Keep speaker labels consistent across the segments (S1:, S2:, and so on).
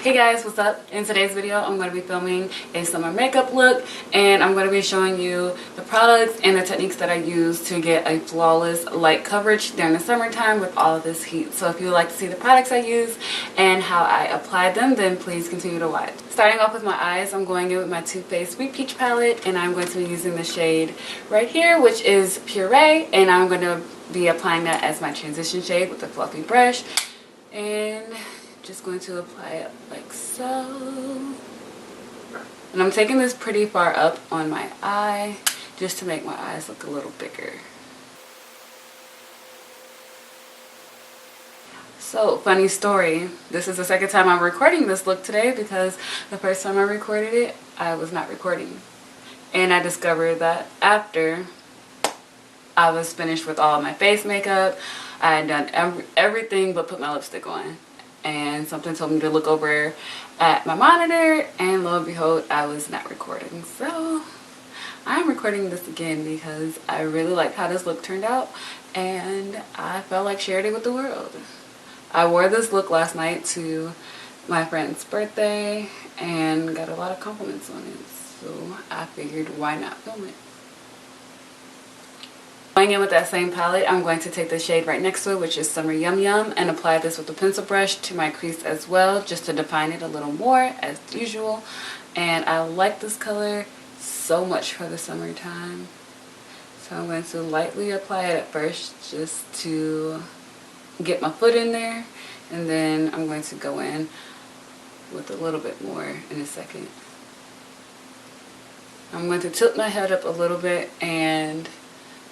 S1: Hey guys, what's up? In today's video I'm going to be filming a summer makeup look, and I'm going to be showing you the products and the techniques that I use to get a flawless light coverage during the summertime with all of this heat. So if you would like to see the products I use and how I apply them, then please continue to watch. Starting off with my eyes, I'm going in with my Too Faced Sweet Peach palette, and I'm going to be using the shade right here, which is Puree, and I'm going to be applying that as my transition shade with a fluffy brush. And just going to apply it like so, and I'm taking this pretty far up on my eye just to make my eyes look a little bigger. So, funny story, this is the second time I'm recording this look today because the first time I recorded it I was not recording, and I discovered that after I was finished with all of my face makeup, I had done everything but put my lipstick on. And something told me to look over at my monitor, and lo and behold, I was not recording. So I'm recording this again because I really like how this look turned out, and I felt like sharing it with the world. I wore this look last night to my friend's birthday and got a lot of compliments on it, so I figured why not film it. Going in with that same palette, I'm going to take the shade right next to it, which is Summer Yum Yum, and apply this with a pencil brush to my crease as well, just to define it a little more as usual. And I like this color so much for the summertime, so I'm going to lightly apply it at first just to get my foot in there, and then I'm going to go in with a little bit more in a second. I'm going to tilt my head up a little bit and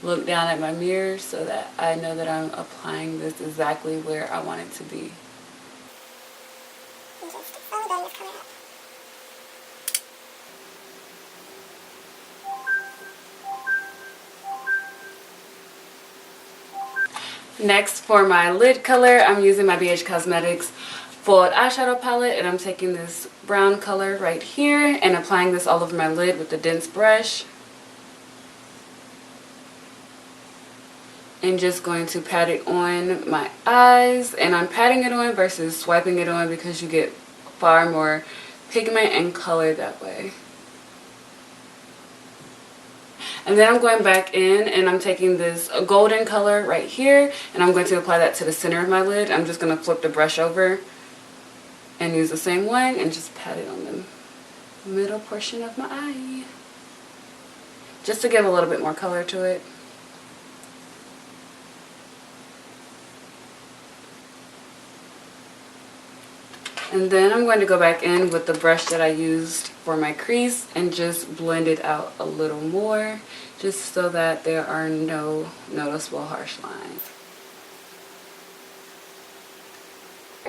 S1: look down at my mirror so that I know that I'm applying this exactly where I want it to be. Next, for my lid color, I'm using my BH Cosmetics Full Eyeshadow Palette, and I'm taking this brown color right here and applying this all over my lid with the dense brush. And just going to pat it on my eyes, and I'm patting it on versus swiping it on because you get far more pigment and color that way. And then I'm going back in and I'm taking this golden color right here, and I'm going to apply that to the center of my lid. I'm just going to flip the brush over and use the same one and just pat it on the middle portion of my eye just to give a little bit more color to it. And then I'm going to go back in with the brush that I used for my crease and just blend it out a little more, just so that there are no noticeable harsh lines.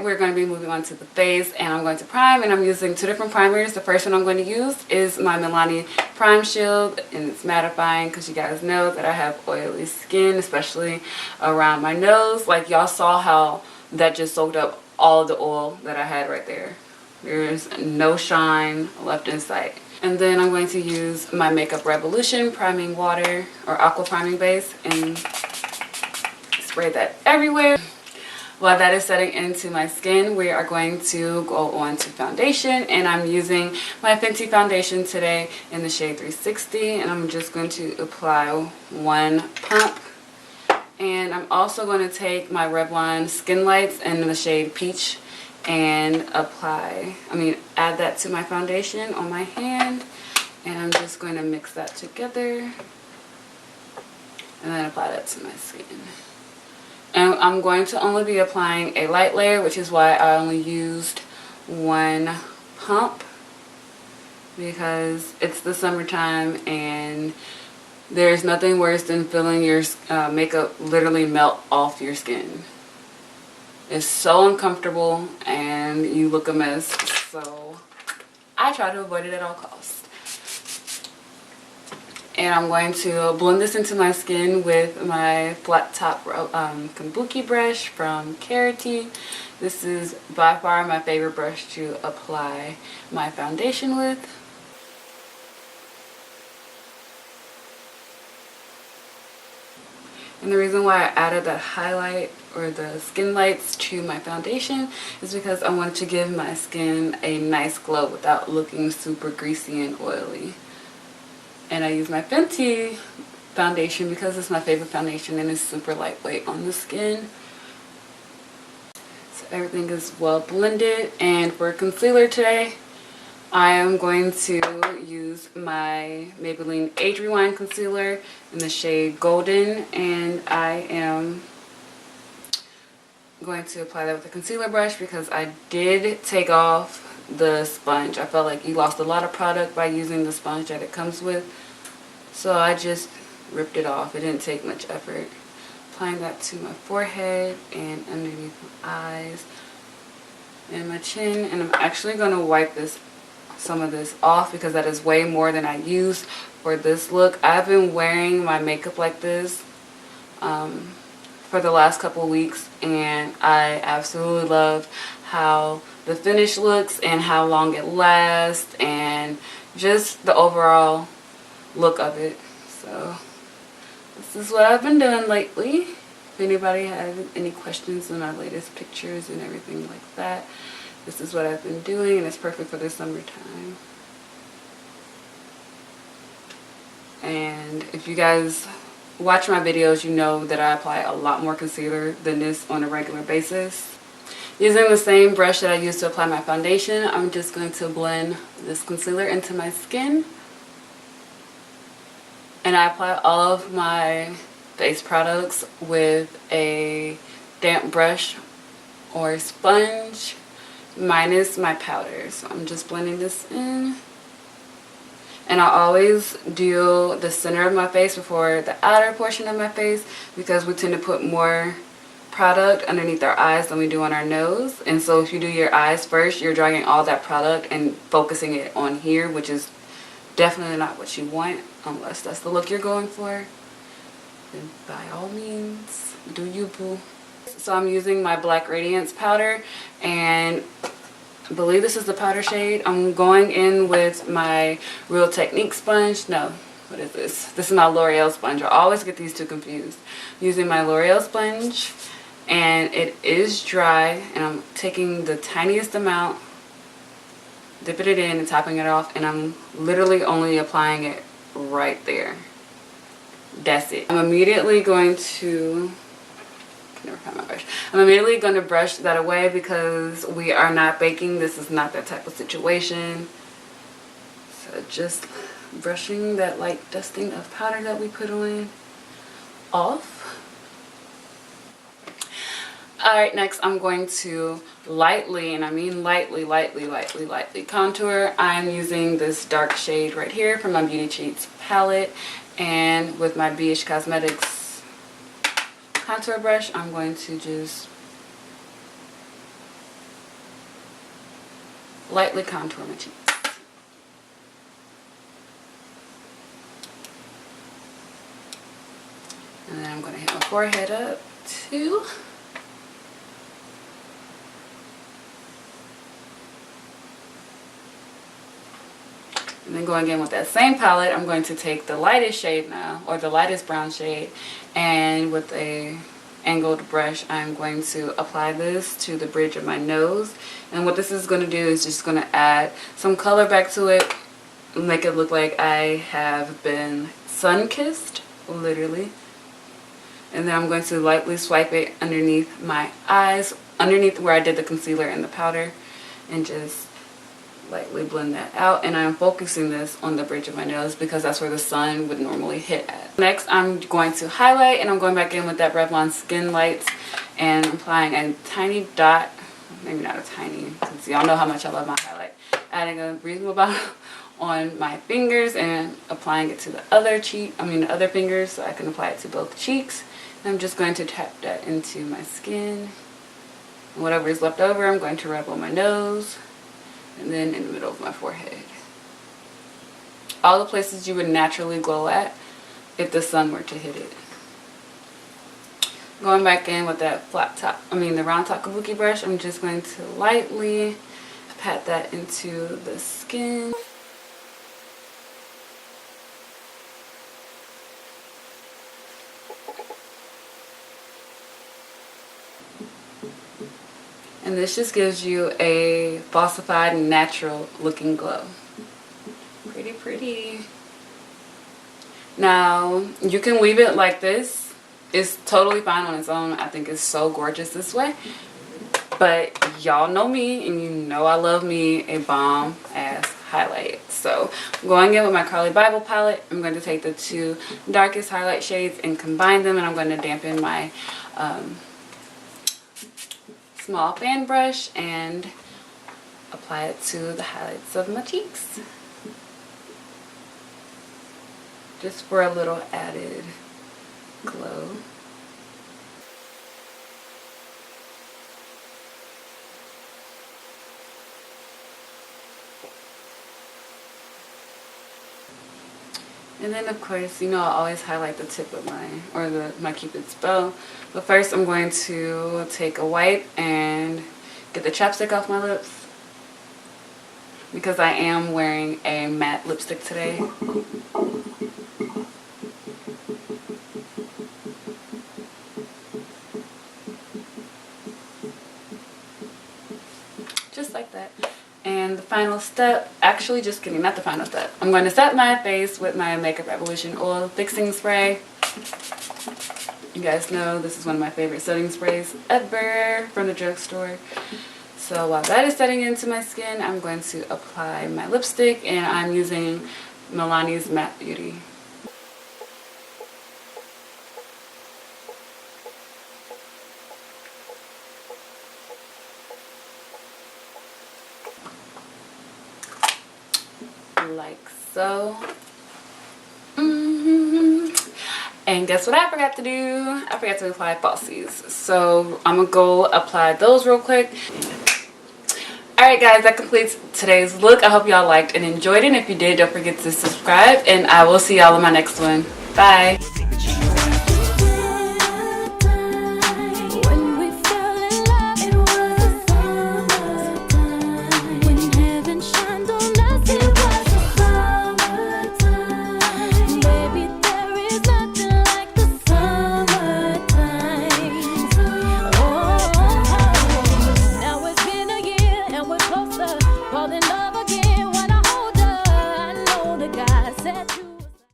S1: We're going to be moving on to the face, and I'm going to prime, and I'm using two different primers. The first one I'm going to use is my Milani Prime Shield, and it's mattifying because you guys know that I have oily skin, especially around my nose. Like, y'all saw how that just soaked up all of the oil that I had right there. There's no shine left in sight. And then I'm going to use my Makeup Revolution priming water, or Aqua priming base, and spray that everywhere. While that is setting into my skin, we are going to go on to foundation, and I'm using my Fenty foundation today in the shade 360, and I'm just going to apply one pump. And I'm also going to take my Revlon Skinlights in the shade Peach and add that to my foundation on my hand. And I'm just going to mix that together and then apply that to my skin. And I'm going to only be applying a light layer, which is why I only used one pump, because it's the summertime and there's nothing worse than feeling your makeup literally melt off your skin. It's so uncomfortable and you look a mess, so I try to avoid it at all costs. And I'm going to blend this into my skin with my flat top kabuki brush from Carity. This is by far my favorite brush to apply my foundation with. And the reason why I added that highlight or the Skinlights to my foundation is because I wanted to give my skin a nice glow without looking super greasy and oily. And I use my Fenty foundation because it's my favorite foundation and it's super lightweight on the skin. So everything is well blended. And for concealer today, I am going to use my Maybelline Age Rewind concealer in the shade Golden, and I am going to apply that with a concealer brush because I did take off the sponge. I felt like you lost a lot of product by using the sponge that it comes with, so I just ripped it off. It didn't take much effort. Applying that to my forehead and underneath my eyes and my chin, and I'm actually going to wipe some of this off because that is way more than I use for this look. I've been wearing my makeup like this for the last couple weeks, and I absolutely love how the finish looks and how long it lasts and just the overall look of it. So this is what I've been doing lately. If anybody has any questions on my latest pictures and everything like that, this is what I've been doing, and it's perfect for the summertime. And if you guys watch my videos, you know that I apply a lot more concealer than this on a regular basis. Using the same brush that I use to apply my foundation, I'm just going to blend this concealer into my skin. And I apply all of my face products with a damp brush or sponge, minus my powder. So I'm just blending this in. And I always do the center of my face before the outer portion of my face because we tend to put more product underneath our eyes than we do on our nose. And so if you do your eyes first, you're dragging all that product and focusing it on here, which is definitely not what you want unless that's the look you're going for. Then by all means, do you, boo. So I'm using my black Radiance powder, and I believe this is the powder shade. I'm going in with my Real Technique sponge. No, what is this? This is my L'Oreal sponge. I always get these two confused. I'm using my L'Oreal sponge, and it is dry, and I'm taking the tiniest amount, dipping it in and topping it off, and I'm literally only applying it right there. That's it. I'm immediately going to I'm immediately going to brush that away because we are not baking. This is not that type of situation. So just brushing that light dusting of powder that we put on off. Alright, next I'm going to lightly, and I mean lightly contour. I'm using this dark shade right here from my Beauty Cheats palette, and with my BH Cosmetics contour brush, I'm going to just lightly contour my cheeks. And then I'm going to hit my forehead up too. And then going in with that same palette, I'm going to take the lightest shade now, or the lightest brown shade, and with a angled brush, I'm going to apply this to the bridge of my nose. And what this is going to do is just going to add some color back to it, make it look like I have been sun-kissed, literally. And then I'm going to lightly swipe it underneath my eyes, underneath where I did the concealer and the powder, and just lightly blend that out. And I'm focusing this on the bridge of my nose because that's where the sun would normally hit at. Next, I'm going to highlight, and I'm going back in with that Revlon Skinlights and applying a tiny dot, maybe not a tiny, because y'all know how much I love my highlight. Adding a reasonable amount on my fingers and applying it to the other cheek, the other fingers, so I can apply it to both cheeks. And I'm just going to tap that into my skin. And whatever is left over, I'm going to rub on my nose, and then in the middle of my forehead. All the places you would naturally glow at if the sun were to hit it. Going back in with that the round top kabuki brush, I'm just going to lightly pat that into the skin. And this just gives you a falsified, natural looking glow. Pretty, pretty. Now, you can leave it like this. It's totally fine on its own. I think it's so gorgeous this way. But y'all know me, and you know I love me a bomb ass highlight. So I'm going in with my Carly Bible palette. I'm going to take the two darkest highlight shades and combine them, and I'm going to dampen my small fan brush and apply it to the highlights of my cheeks, just for a little added glow. And then of course, you know, I always highlight the tip of my Cupid's bow. But first I'm going to take a wipe and get the chapstick off my lips, because I am wearing a matte lipstick today. Just like that. And the final step, actually just kidding, not the final step. I'm going to set my face with my Makeup Revolution Oil Fixing Spray. You guys know this is one of my favorite setting sprays ever from the drugstore. So while that is setting into my skin, I'm going to apply my lipstick, and I'm using Milani's Matte Beauty. Like so. And guess what I forgot to do? I forgot to apply falsies. So I'm gonna go apply those real quick. Alright guys, that completes today's look. I hope y'all liked and enjoyed it. And if you did, don't forget to subscribe, and I will see y'all in my next one. Bye.